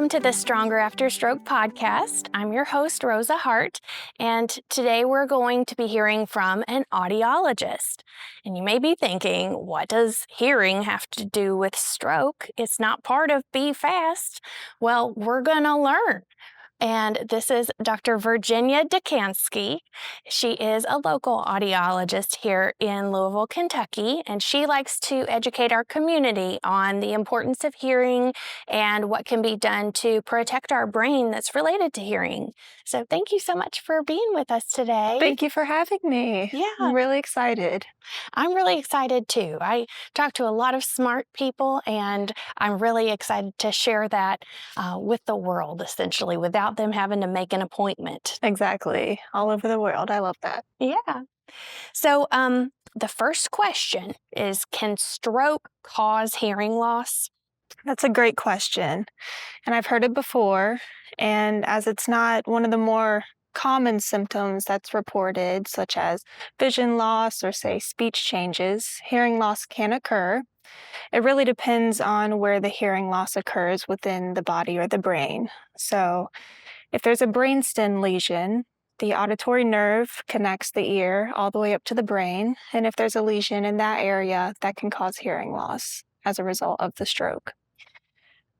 Welcome to the Stronger After Stroke podcast. I'm your host, Rosa Hart, and today we're going to be hearing from an audiologist. And you may be thinking, what does hearing have to do with stroke? It's not part of Be Fast. Well, we're going to learn. And this is Dr. Virginia Dekanski. She is a local audiologist here in Louisville, Kentucky, and she likes to educate our community on the importance of hearing and what can be done to protect our brain that's related to hearing. So thank you so much for being with us today. Thank you for having me. Yeah. I'm really excited. I'm really excited too. I talk to a lot of smart people, and I'm really excited to share that with the world, essentially, without them having to make an appointment. Exactly. All over the world. I love that. Yeah. So the first question is, can stroke cause hearing loss? That's a great question. And I've heard it before. And as it's not one of the more common symptoms that's reported, such as vision loss or, say, speech changes, hearing loss can occur. It really depends on where the hearing loss occurs within the body or the brain. So if there's a brainstem lesion, the auditory nerve connects the ear all the way up to the brain. And if there's a lesion in that area, that can cause hearing loss as a result of the stroke.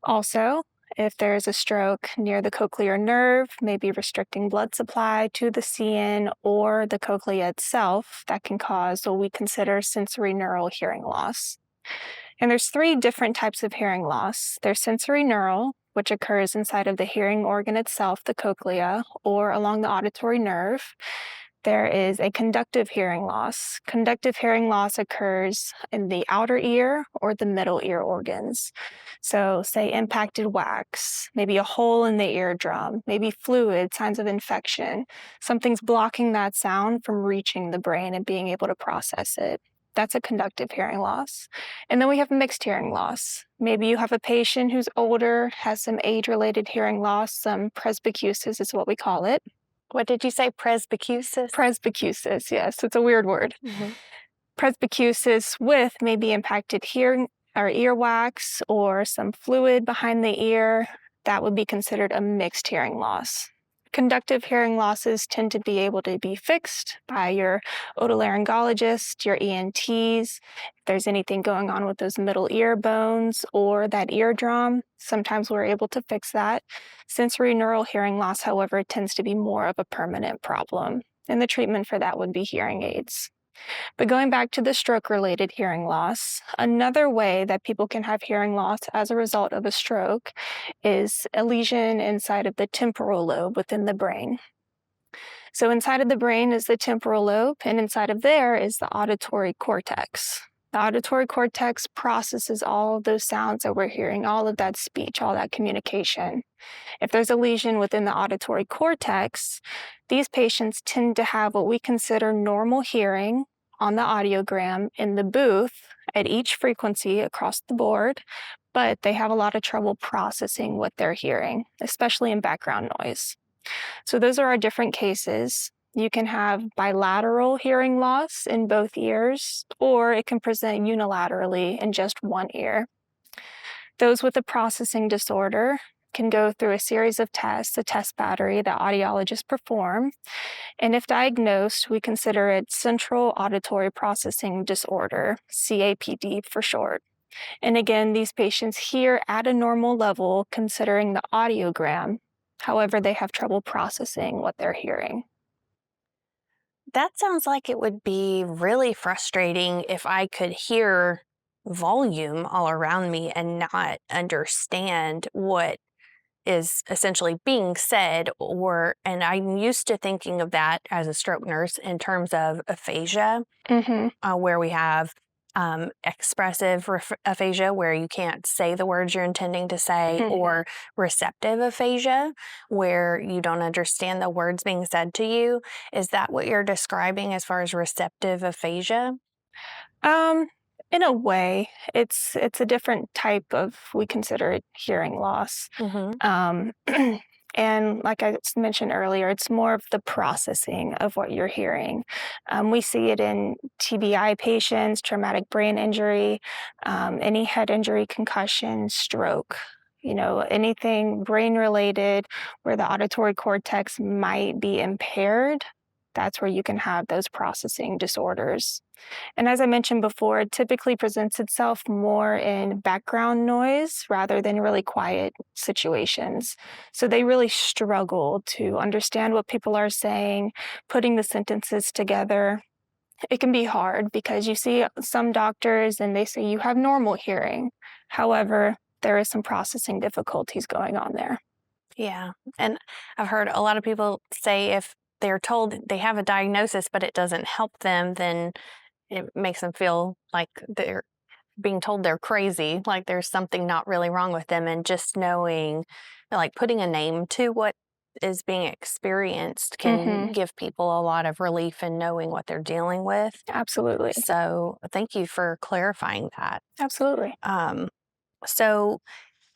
Also, if there's a stroke near the cochlear nerve, maybe restricting blood supply to the CN or the cochlea itself, that can cause what we consider sensory neural hearing loss. And there's 3 different types of hearing loss. There's sensory neural, which occurs inside of the hearing organ itself, the cochlea, or along the auditory nerve. There is a conductive hearing loss. Conductive hearing loss occurs in the outer ear or the middle ear organs. So, say impacted wax, maybe a hole in the eardrum, maybe fluid, signs of infection. Something's blocking that sound from reaching the brain and being able to process it. That's a conductive hearing loss. And then we have mixed hearing loss. Maybe you have a patient who's older, has some age-related hearing loss, some presbycusis is what we call it. What did you say, presbycusis? Presbycusis, yes, it's a weird word. Mm-hmm. Presbycusis with maybe impacted hearing or earwax or some fluid behind the ear, that would be considered a mixed hearing loss. Conductive hearing losses tend to be able to be fixed by your otolaryngologist, your ENTs. If there's anything going on with those middle ear bones or that eardrum, sometimes we're able to fix that. Sensory neural hearing loss, however, tends to be more of a permanent problem, and the treatment for that would be hearing aids. But going back to the stroke-related hearing loss, another way that people can have hearing loss as a result of a stroke is a lesion inside of the temporal lobe within the brain. So inside of the brain is the temporal lobe, and inside of there is the auditory cortex. The auditory cortex processes all of those sounds that we're hearing, all of that speech, all that communication. If there's a lesion within the auditory cortex, these patients tend to have what we consider normal hearing on the audiogram in the booth at each frequency across the board, but they have a lot of trouble processing what they're hearing, especially in background noise. So those are our different cases. You can have bilateral hearing loss in both ears, or it can present unilaterally in just one ear. Those with a processing disorder can go through a series of tests, a test battery that audiologists perform. And if diagnosed, we consider it Central Auditory Processing Disorder, CAPD for short. And again, these patients hear at a normal level considering the audiogram. However, they have trouble processing what they're hearing. That sounds like it would be really frustrating if I could hear volume all around me and not understand what is essentially being said, and I'm used to thinking of that as a stroke nurse in terms of aphasia, where we have expressive aphasia, where you can't say the words you're intending to say, or receptive aphasia, where you don't understand the words being said to you. Is that what you're describing as far as receptive aphasia? In a way, it's a different type of, we consider it hearing loss. And like I mentioned earlier, it's more of the processing of what you're hearing. We see it in TBI patients, traumatic brain injury, any head injury, concussion, stroke. anything brain related where the auditory cortex might be impaired, that's where you can have those processing disorders. And as I mentioned before, it typically presents itself more in background noise rather than really quiet situations. So they really struggle to understand what people are saying, putting the sentences together. It can be hard because you see some doctors and they say you have normal hearing. However, there is some processing difficulties going on there. Yeah. And I've heard a lot of people say if they're told they have a diagnosis, but it doesn't help them, then it makes them feel like they're being told they're crazy, like there's something not really wrong with them. And just knowing, like putting a name to what is being experienced can give people a lot of relief in knowing what they're dealing with. Absolutely. So thank you for clarifying that. Absolutely. So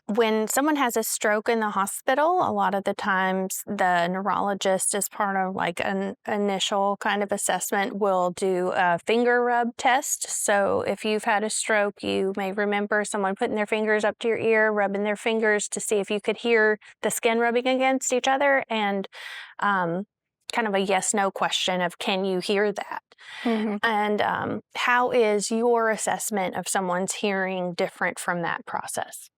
when someone has a stroke in the hospital, a lot of the times the neurologist, as part of like an initial kind of assessment, will do a finger rub test. So if you've had a stroke, you may remember someone putting their fingers up to your ear, rubbing their fingers to see if you could hear the skin rubbing against each other, and kind of a yes-no question of, can you hear that? And how is your assessment of someone's hearing different from that process?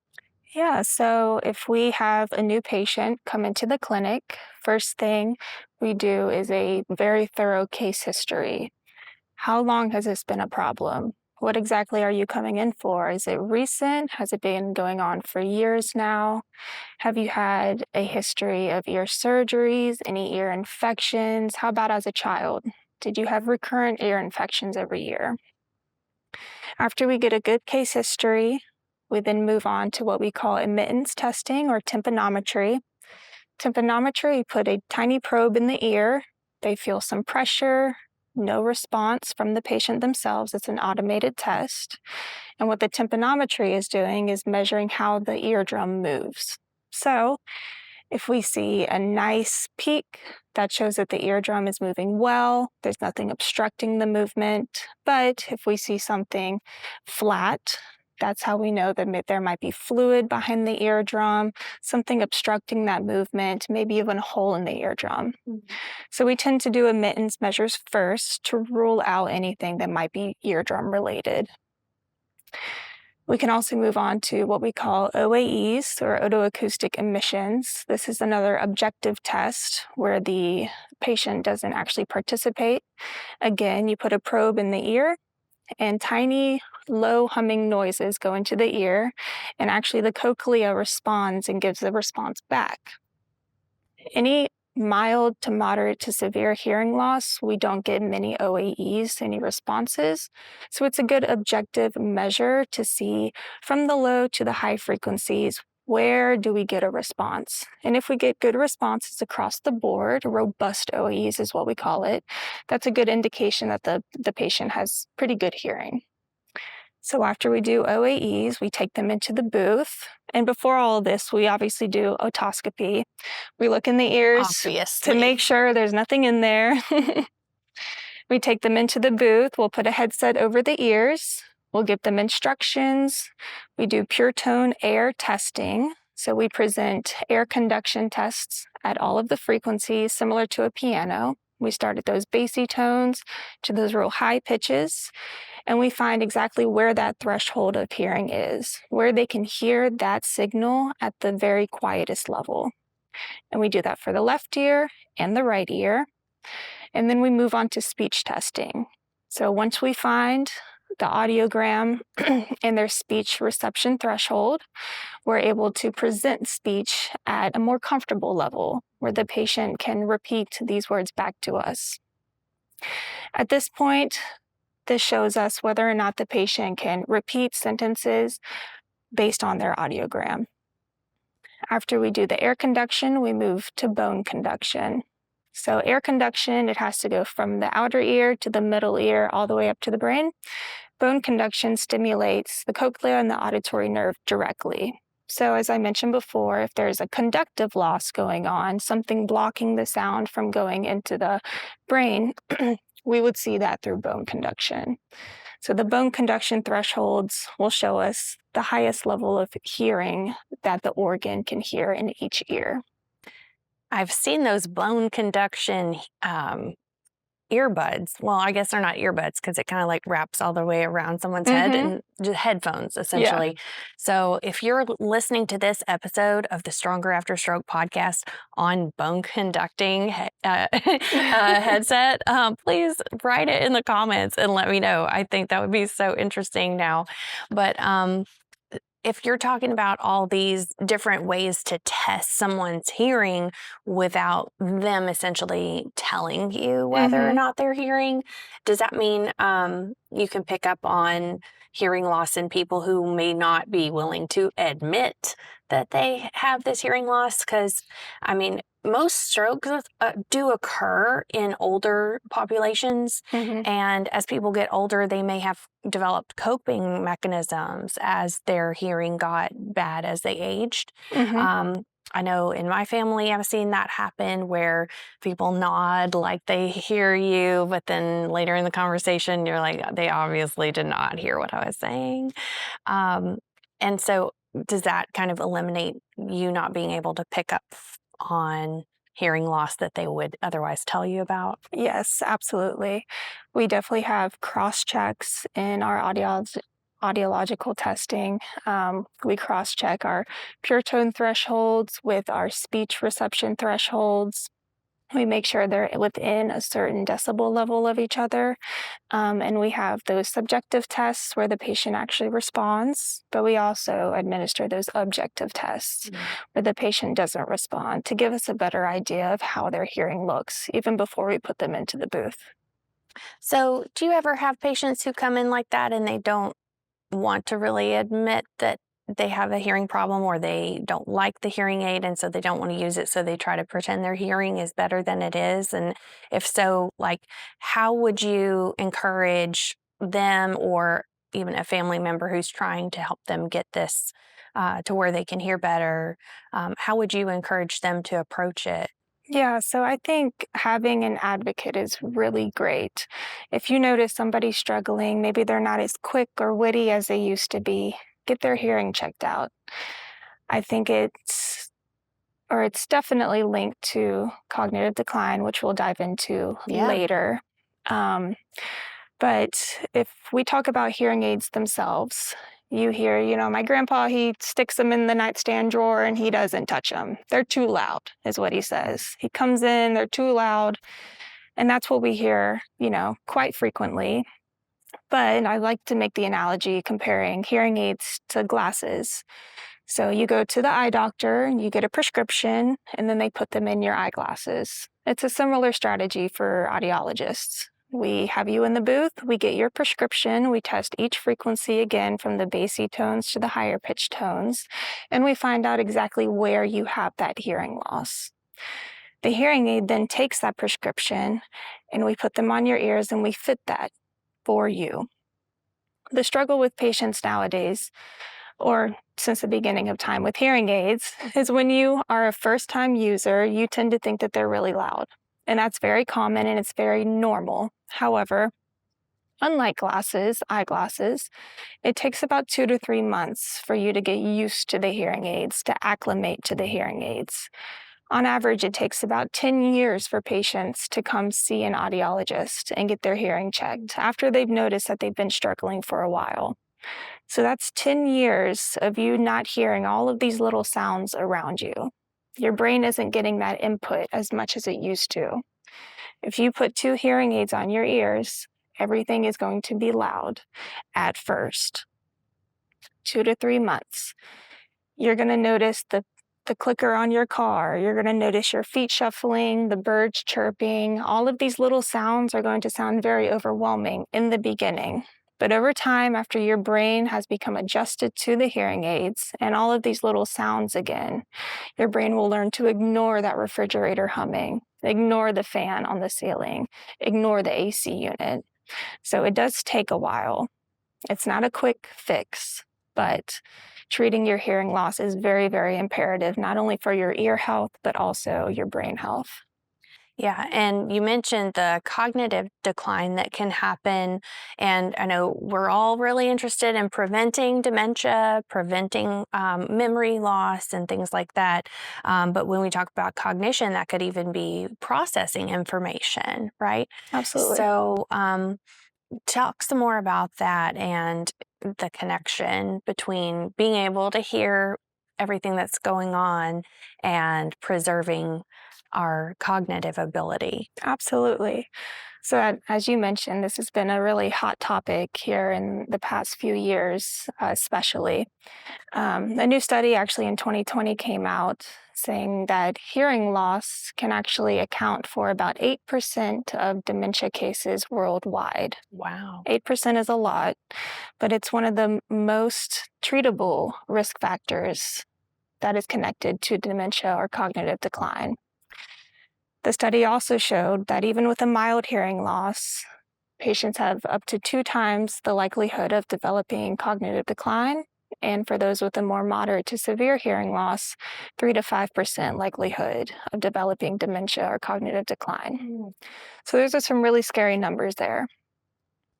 Yeah, so if we have a new patient come into the clinic, first thing we do is a very thorough case history. How long has this been a problem? What exactly are you coming in for? Is it recent? Has it been going on for years now? Have you had a history of ear surgeries, any ear infections? How about as a child? Did you have recurrent ear infections every year? After we get a good case history, we then move on to what we call admittance testing or tympanometry. Tympanometry, you put a tiny probe in the ear. They feel some pressure, no response from the patient themselves. It's an automated test. And what the tympanometry is doing is measuring how the eardrum moves. So if we see a nice peak, that shows that the eardrum is moving well. There's nothing obstructing the movement. But if we see something flat, that's how we know that there might be fluid behind the eardrum, something obstructing that movement, maybe even a hole in the eardrum. So we tend to do admittance measures first to rule out anything that might be eardrum related. We can also move on to what we call OAEs, or otoacoustic emissions. This is another objective test where the patient doesn't actually participate. Again, you put a probe in the ear, and tiny, low humming noises go into the ear, and actually the cochlea responds and gives the response back. Any mild to moderate to severe hearing loss, we don't get many OAEs, any responses. So it's a good objective measure to see from the low to the high frequencies, where do we get a response? And if we get good responses across the board, robust OAEs is what we call it, that's a good indication that the patient has pretty good hearing. So after we do OAEs, we take them into the booth. And before all of this, we obviously do otoscopy. We look in the ears to make sure there's nothing in there. We take them into the booth. We'll put a headset over the ears. We'll give them instructions. We do pure tone air testing. So we present air conduction tests at all of the frequencies, similar to a piano. We start at those bassy tones to those real high pitches. And we find exactly where that threshold of hearing is, where they can hear that signal at the very quietest level. And we do that for the left ear and the right ear. And then we move on to speech testing. So once we find the audiogram and their speech reception threshold, we're able to present speech at a more comfortable level where the patient can repeat these words back to us. At this point, this shows us whether or not the patient can repeat sentences based on their audiogram. After we do the air conduction, we move to bone conduction. So air conduction, it has to go from the outer ear to the middle ear all the way up to the brain. Bone conduction stimulates the cochlea and the auditory nerve directly. So as I mentioned before, if there's a conductive loss going on, something blocking the sound from going into the brain, we would see that through bone conduction. So the bone conduction thresholds will show us the highest level of hearing that the organ can hear in each ear. I've seen those bone conduction earbuds. Well, I guess they're not earbuds because it kind of like wraps all the way around someone's head, and just headphones essentially. So if you're listening to this episode of the Stronger After Stroke podcast on bone conducting headset, please write it in the comments and let me know. I think that would be so interesting now. But if you're talking about all these different ways to test someone's hearing without them essentially telling you whether or not they're hearing, does that mean you can pick up on hearing loss in people who may not be willing to admit that they have this hearing loss? Because, I mean, most strokes do occur in older populations, and as people get older, they may have developed coping mechanisms as their hearing got bad as they aged. I know in my family, I've seen that happen where people nod like they hear you, but then later in the conversation, you're like, they obviously did not hear what I was saying. And so does that kind of eliminate you not being able to pick up on hearing loss that they would otherwise tell you about? Yes, absolutely. We definitely have cross-checks in our audiological testing. We cross-check our pure tone thresholds with our speech reception thresholds. We make sure they're within a certain decibel level of each other. And we have those subjective tests where the patient actually responds, but we also administer those objective tests where the patient doesn't respond to give us a better idea of how their hearing looks, even before we put them into the booth. So do you ever have patients who come in like that and they don't want to really admit that they have a hearing problem, or they don't like the hearing aid and so they don't want to use it, so they try to pretend their hearing is better than it is? And if so, like, how would you encourage them, or even a family member who's trying to help them get this to where they can hear better? How would you encourage them to approach it? Yeah, so I think having an advocate is really great. If you notice somebody struggling, maybe they're not as quick or witty as they used to be, get their hearing checked out. I think it's definitely linked to cognitive decline, which we'll dive into later. But if we talk about hearing aids themselves, you hear, my grandpa, he sticks them in the nightstand drawer and he doesn't touch them. They're too loud, is what he says. He comes in, they're too loud. And that's what we hear, quite frequently. But I like to make the analogy comparing hearing aids to glasses. So you go to the eye doctor and you get a prescription, and then they put them in your eyeglasses. It's a similar strategy for audiologists. We have you in the booth, we get your prescription, we test each frequency again from the bassy tones to the higher pitched tones, and we find out exactly where you have that hearing loss. The hearing aid then takes that prescription and we put them on your ears and we fit that for you. The struggle with patients nowadays, or since the beginning of time with hearing aids, is when you are a first-time user, you tend to think that they're really loud. And that's very common and it's very normal. However, unlike eyeglasses, it takes about 2 to 3 months for you to get used to the hearing aids, to acclimate to the hearing aids. On average, it takes about 10 years for patients to come see an audiologist and get their hearing checked after they've noticed that they've been struggling for a while. So that's 10 years of you not hearing all of these little sounds around you. Your brain isn't getting that input as much as it used to. If you put 2 hearing aids on your ears, everything is going to be loud at first. 2 to 3 months. You're going to notice the clicker on your car. You're going to notice your feet shuffling, the birds chirping. All of these little sounds are going to sound very overwhelming in the beginning. But over time, after your brain has become adjusted to the hearing aids and all of these little sounds again, your brain will learn to ignore that refrigerator humming, ignore the fan on the ceiling, ignore the AC unit. So it does take a while. It's not a quick fix, but treating your hearing loss is very, very imperative, not only for your ear health, but also your brain health. Yeah, and you mentioned the cognitive decline that can happen. And I know we're all really interested in preventing dementia, preventing memory loss, and things like that. But when we talk about cognition, that could even be processing information, right? Absolutely. So, talk some more about that and the connection between being able to hear everything that's going on and preserving our cognitive ability. Absolutely. So, as you mentioned, this has been a really hot topic here in the past few years, especially. A new study actually in 2020 came out saying that hearing loss can actually account for about 8% of dementia cases worldwide. Wow. 8% is a lot, but it's one of the most treatable risk factors that is connected to dementia or cognitive decline. The study also showed that even with a mild hearing loss, patients have up to 2 times the likelihood of developing cognitive decline, and for those with a more moderate to severe hearing loss, 3 to 5% likelihood of developing dementia or cognitive decline. So those are some really scary numbers there.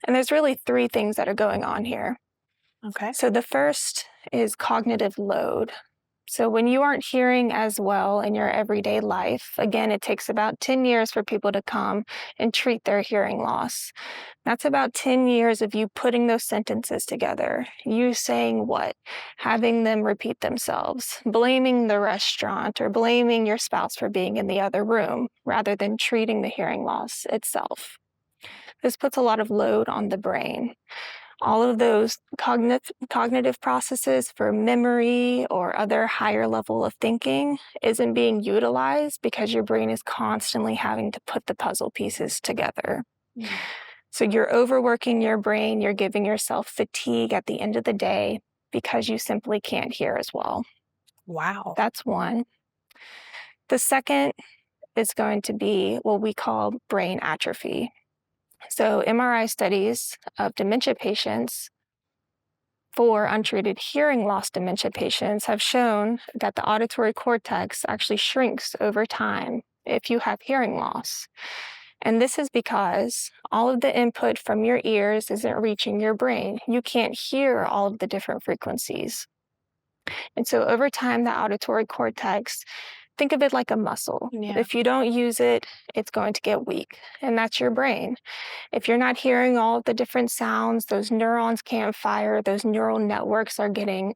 And there's really 3 things that are going on here. Okay. So the first is cognitive load. So when you aren't hearing as well in your everyday life, again, it takes about 10 years for people to come and treat their hearing loss. That's about 10 years of you putting those sentences together, you saying what, having them repeat themselves, blaming the restaurant or blaming your spouse for being in the other room rather than treating the hearing loss itself. This puts a lot of load on the brain. All of those cognitive processes for memory or other higher level of thinking isn't being utilized because your brain is constantly having to put the puzzle pieces together. So you're overworking your brain, you're giving yourself fatigue at the end of the day because you simply can't hear as well. Wow. That's one. The second is going to be what we call brain atrophy. So MRI studies of dementia patients for untreated hearing loss dementia patients have shown that the auditory cortex actually shrinks over time if you have hearing loss. And this is because all of the input from your ears isn't reaching your brain. You can't hear all of the different frequencies. And so over time, the auditory cortex, think of it like a muscle. Yeah. If you don't use it, it's going to get weak. And that's your brain. If you're not hearing all of the different sounds, those neurons can't fire, those neural networks are getting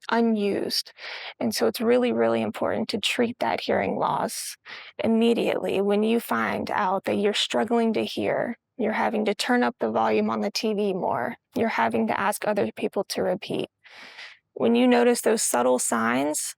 unused. And so it's really, really important to treat that hearing loss immediately when you find out that you're struggling to hear. You're having to turn up the volume on the TV more. You're having to ask other people to repeat. When you notice those subtle signs,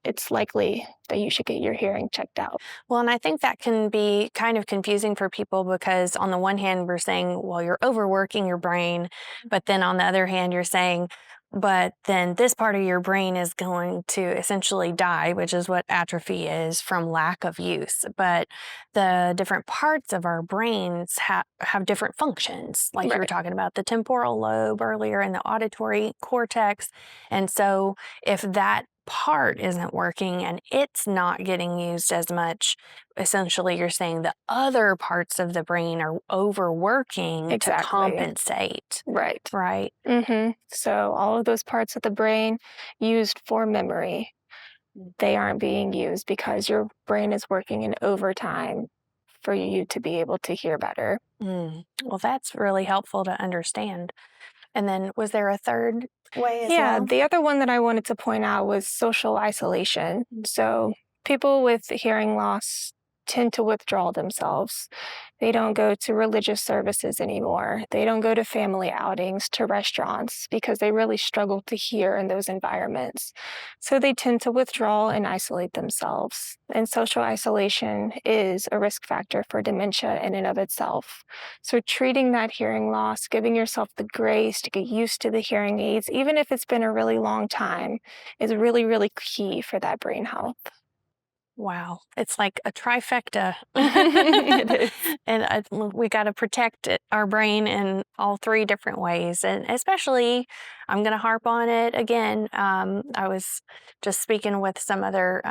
it's likely that you should get your hearing checked out. Well, and I think that can be kind of confusing for people because on the one hand, we're saying, well, you're overworking your brain. But then on the other hand, you're saying, but then this part of your brain is going to essentially die, which is what atrophy is from lack of use. But the different parts of our brains have different functions. Like you were Right. talking about the temporal lobe earlier and the auditory cortex. And so if that part isn't working and it's not getting used as much, essentially you're saying the other parts of the brain are overworking to Exactly. compensate. Right. Right. So all of those parts of the brain used for memory, they aren't being used because your brain is working in overtime for you to be able to hear better. Well, that's really helpful to understand. And then was there a third way as Yeah, well? the other one that I wanted to point out was social isolation. So people with hearing loss tend to withdraw themselves. They don't go to religious services anymore. They don't go to family outings, to restaurants, because they really struggle to hear in those environments. So they tend to withdraw and isolate themselves. And social isolation is a risk factor for dementia in and of itself. So treating that hearing loss, giving yourself the grace to get used to the hearing aids, even if it's been a really long time, is really, really key for that brain health. Wow, it's like a trifecta. It is. And we got to protect our brain in all three different ways. And especially, I'm going to harp on it again. I was just speaking with some other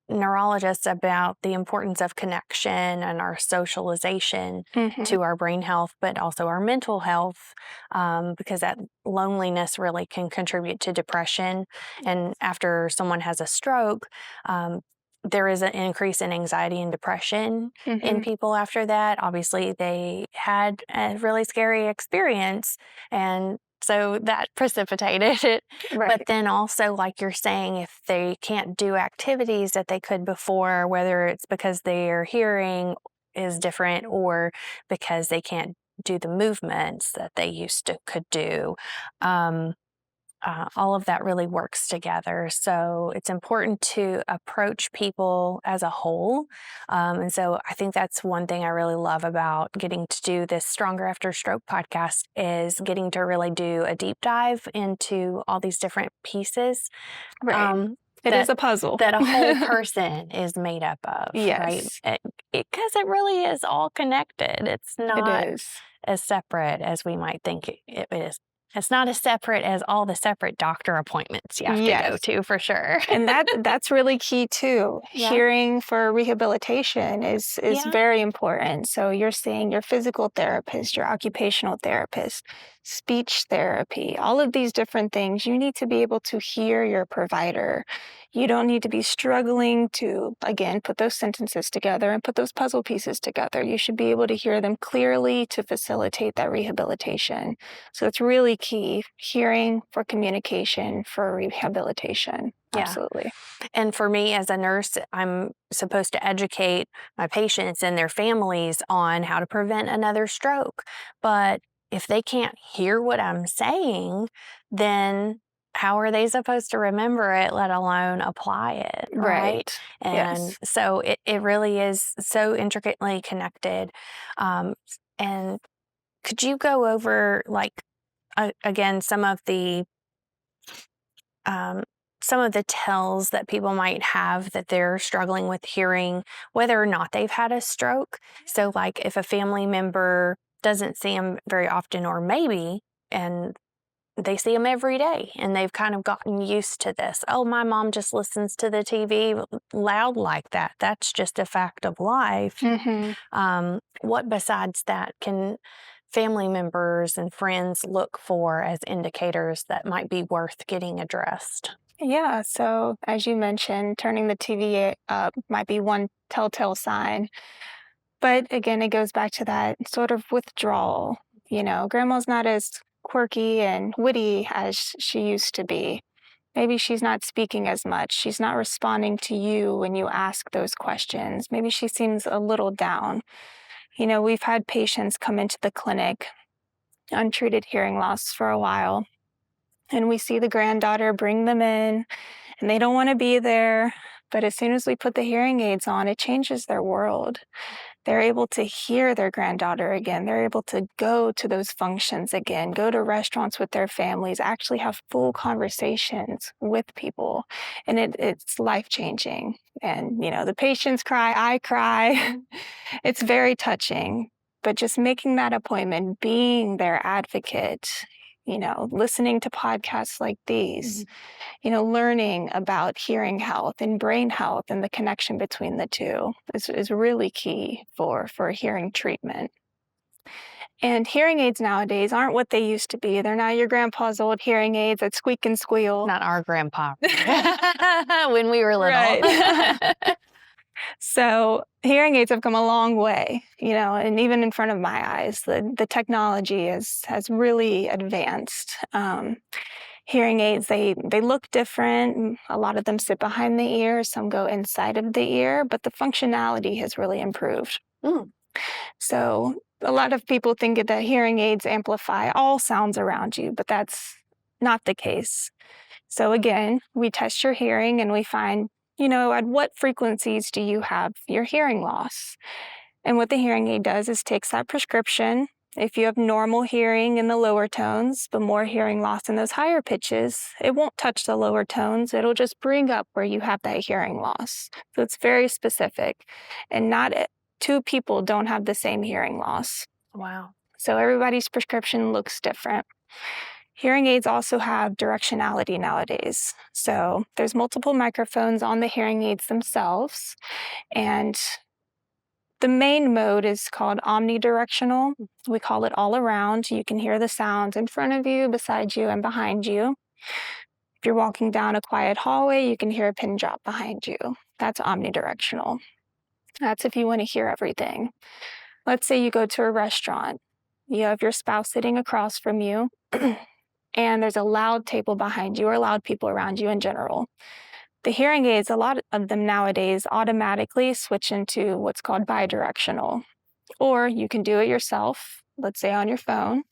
neurologists about the importance of connection and our socialization to our brain health, but also our mental health, because that loneliness really can contribute to depression. And after someone has a stroke, there is an increase in anxiety and depression in people after that. Obviously, they had a really scary experience, and so that precipitated it. Right. But then also, like you're saying, if they can't do activities that they could before, whether it's because their hearing is different or because they can't do the movements that they could do, all of that really works together. So it's important to approach people as a whole. And so I think that's one thing I really love about getting to do this Stronger After Stroke podcast, is getting to really do a deep dive into all these different pieces. Right. It is a puzzle that a whole person is made up of, yes. right? Because it really is all connected. It's not It is. as separate as we might think it is. It's not as separate as all the separate doctor appointments you have to go to, for sure. And that's really key too. Yeah. Hearing for rehabilitation is very important. So you're seeing your physical therapist, your occupational therapist, speech therapy, all of these different things. You need to be able to hear your provider. You don't need to be struggling to, again, put those sentences together and put those puzzle pieces together. You should be able to hear them clearly to facilitate that rehabilitation. So it's really key, hearing for communication for rehabilitation. Yeah. Absolutely. And for me as a nurse, I'm supposed to educate my patients and their families on how to prevent another stroke. But if they can't hear what I'm saying, then how are they supposed to remember it, let alone apply it, right? And so it really is so intricately connected. And could you go over, like, again, some of the tells that people might have that they're struggling with hearing, whether or not they've had a stroke? So, like, if a family member doesn't see them very often, or maybe, and they see them every day and they've kind of gotten used to this. Oh, my mom just listens to the TV loud like that. That's just a fact of life. What besides that can family members and friends look for as indicators that might be worth getting addressed? Yeah, so as you mentioned, turning the TV up might be one telltale sign. But again, it goes back to that sort of withdrawal. You know, grandma's not as quirky and witty as she used to be. Maybe she's not speaking as much. She's not responding to you when you ask those questions. Maybe she seems a little down. You know, we've had patients come into the clinic, untreated hearing loss for a while, and we see the granddaughter bring them in, and they don't want to be there. But as soon as we put the hearing aids on, it changes their world. They're able to hear their granddaughter again. They're able to go to those functions again, go to restaurants with their families, actually have full conversations with people. And it's life-changing. And, you know, the patients cry, I cry. It's very touching. But just making that appointment, being their advocate, you know, listening to podcasts like these, you know, learning about hearing health and brain health and the connection between the two is really key for hearing treatment. And hearing aids nowadays aren't what they used to be. They're not your grandpa's old hearing aids that squeak and squeal. Not our grandpa when we were little. Right. So hearing aids have come a long way, you know, and even in front of my eyes, the technology has really advanced. Hearing aids, they look different. A lot of them sit behind the ear. Some go inside of the ear, but the functionality has really improved. So a lot of people think that hearing aids amplify all sounds around you, but that's not the case. So again, we test your hearing and we find, you know, at what frequencies do you have your hearing loss? And what the hearing aid does is takes that prescription. If you have normal hearing in the lower tones, but more hearing loss in those higher pitches, it won't touch the lower tones. It'll just bring up where you have that hearing loss. So it's very specific. And not two people don't have the same hearing loss. Wow. So everybody's prescription looks different. Hearing aids also have directionality nowadays. So there's multiple microphones on the hearing aids themselves, and the main mode is called omnidirectional. We call it all around. You can hear the sounds in front of you, beside you, and behind you. If you're walking down a quiet hallway, you can hear a pin drop behind you. That's omnidirectional. That's if you want to hear everything. Let's say you go to a restaurant. You have your spouse sitting across from you, and there's a loud table behind you, or loud people around you in general. The hearing aids, a lot of them nowadays automatically switch into what's called bidirectional. Or you can do it yourself, let's say on your phone,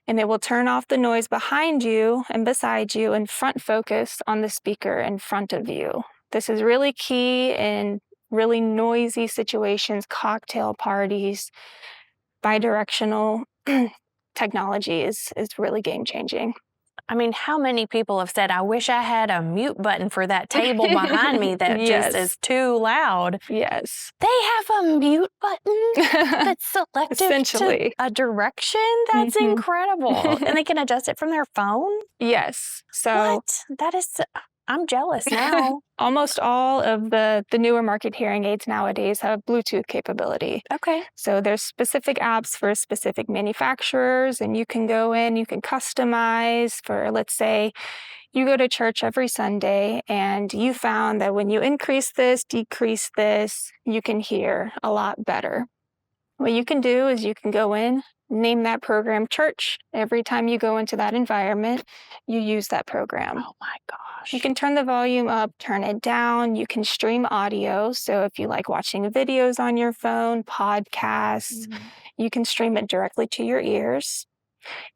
and it will turn off the noise behind you and beside you and front focus on the speaker in front of you. This is really key in really noisy situations, cocktail parties. Bidirectional technology is really game-changing. I mean, how many people have said, I wish I had a mute button for that table behind me that Yes. just is too loud? Yes. They have a mute button that's selective to Essentially. a direction? That's Mhm. incredible. And they can adjust it from their phone? Yes. So What? That is, I'm jealous now. almost all of the newer market hearing aids nowadays have Bluetooth capability. Okay. So there's specific apps for specific manufacturers, and you can go in, you can customize for, let's say, you go to church every Sunday and you found that when you increase this, decrease this, you can hear a lot better. What you can do is you can go in, name that program church. Every time you go into that environment, you use that program. Oh my gosh. You can turn the volume up, turn it down. You can stream audio. So if you like watching videos on your phone, podcasts, you can stream it directly to your ears.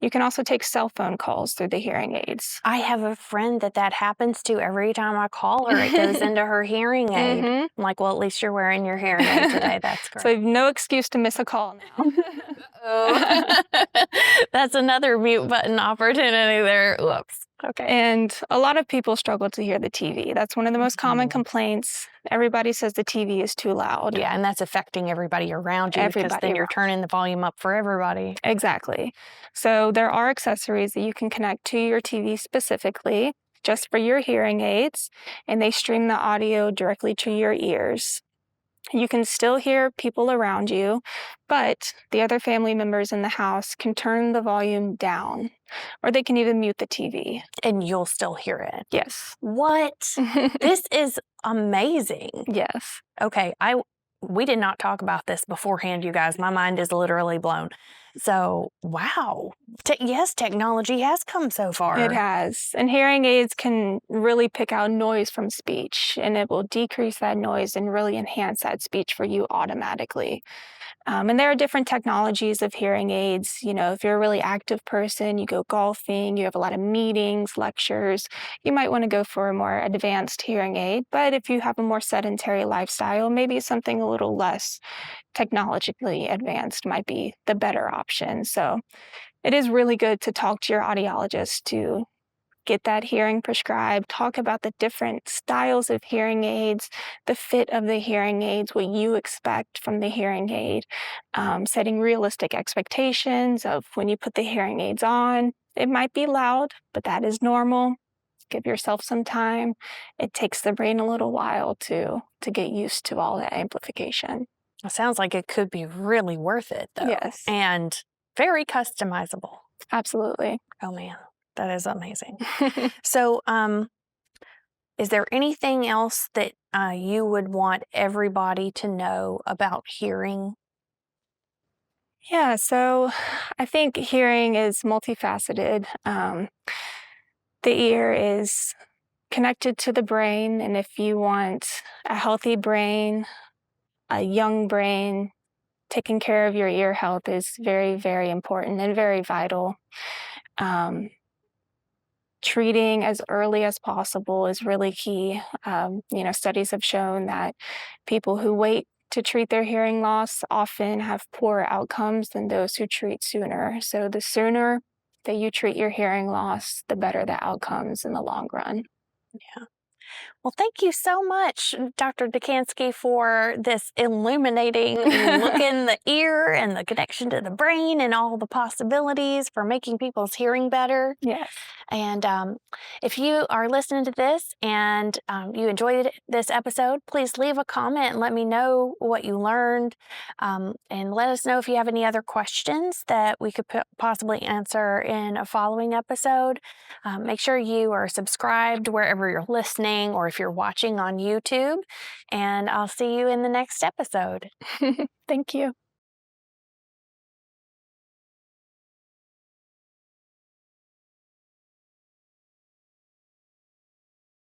You can also take cell phone calls through the hearing aids. I have a friend that happens to every time I call her. It goes into her hearing aid. Mhm. I'm like, well, at least you're wearing your hearing aid today. That's great. So you have no excuse to miss a call now. Oh. That's another mute button opportunity there. Whoops. Okay. And a lot of people struggle to hear the TV. That's one of the most common complaints. Everybody says the TV is too loud. Yeah, and that's affecting everybody around you because Everybody then you're around. turning the volume up for everybody. Exactly. So there are accessories that you can connect to your TV specifically just for your hearing aids, and they stream the audio directly to your ears. You can still hear people around you, but the other family members in the house can turn the volume down, or they can even mute the TV. And you'll still hear it. Yes. What? This is amazing. Yes. Okay, we did not talk about this beforehand, you guys. My mind is literally blown. So, wow. Yes, technology has come so far. It has. And hearing aids can really pick out noise from speech, and it will decrease that noise and really enhance that speech for you automatically. And there are different technologies of hearing aids. You know, if you're a really active person, you go golfing, you have a lot of meetings, lectures, you might want to go for a more advanced hearing aid. But if you have a more sedentary lifestyle, maybe something a little less technologically advanced might be the better option. So it is really good to talk to your audiologist to get that hearing prescribed, talk about the different styles of hearing aids, the fit of the hearing aids, what you expect from the hearing aid, setting realistic expectations of when you put the hearing aids on. It might be loud, but that is normal. Give yourself some time. It takes the brain a little while to get used to all that amplification. It sounds like it could be really worth it, though. Yes. And very customizable. Absolutely. Oh, man. That is amazing. So, is there anything else that you would want everybody to know about hearing? Yeah, so I think hearing is multifaceted. The ear is connected to the brain, and if you want a healthy brain, a young brain, taking care of your ear health is very, very important and very vital. Treating as early as possible is really key. Studies have shown that people who wait to treat their hearing loss often have poorer outcomes than those who treat sooner. So the sooner that you treat your hearing loss, the better the outcomes in the long run. Yeah. Well, thank you so much, Dr. Dekanski, for this illuminating look in the ear and the connection to the brain and all the possibilities for making people's hearing better. Yes. And if you are listening to this and you enjoyed this episode, please leave a comment and let me know what you learned. And let us know if you have any other questions that we could possibly answer in a following episode. Make sure you are subscribed wherever you're listening or if you're watching on YouTube. And I'll see you in the next episode. Thank you.